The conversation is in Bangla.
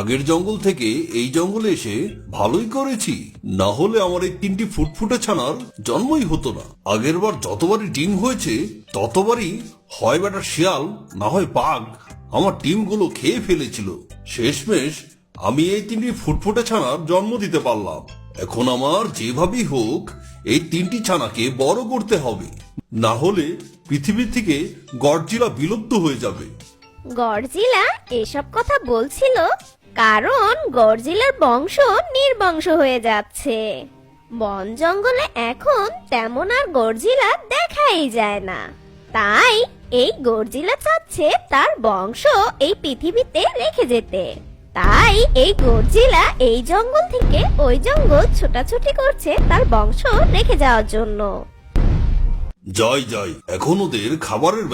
আগের জঙ্গল থেকে এই জঙ্গলে এসে ভালোই করেছি, না হলে আমার এই 3টি ফুটফুটে ছানার জন্মই হতো না। আগের বার যতবারই ডিম হয়েছে ততবারই হয় বেটা শিয়াল না হয় বাঘ আমার ডিমগুলো খেয়ে ফেলেছিল। শেষমেশ আমি এই 3টি ফুটফুটে ছানার জন্ম দিতে পারলাম। এখন আমার যেভাবেই হোক এই 3টি ছানাকে বড় করতে হবে, না হলে পৃথিবী থেকে গডজিলা বিলুপ্ত হয়ে যাবে। গডজিলা এসব কথা বলছিল কারণ গডজিলার বংশ নির্বংশ হয়ে যাচ্ছে। বন জঙ্গলে এখন তেমন আর গডজিলা দেখাই যায় না, তাই এই গডজিলা চাচ্ছে তার বংশ এই পৃথিবীতে রেখে যেতে। তাই এই গডজিলা এই জঙ্গল থেকে ওই জঙ্গল ছোটাছুটি করছে তার বংশ রেখে যাওয়ার জন্য। জয় জয়, এখন ওদের খাবারের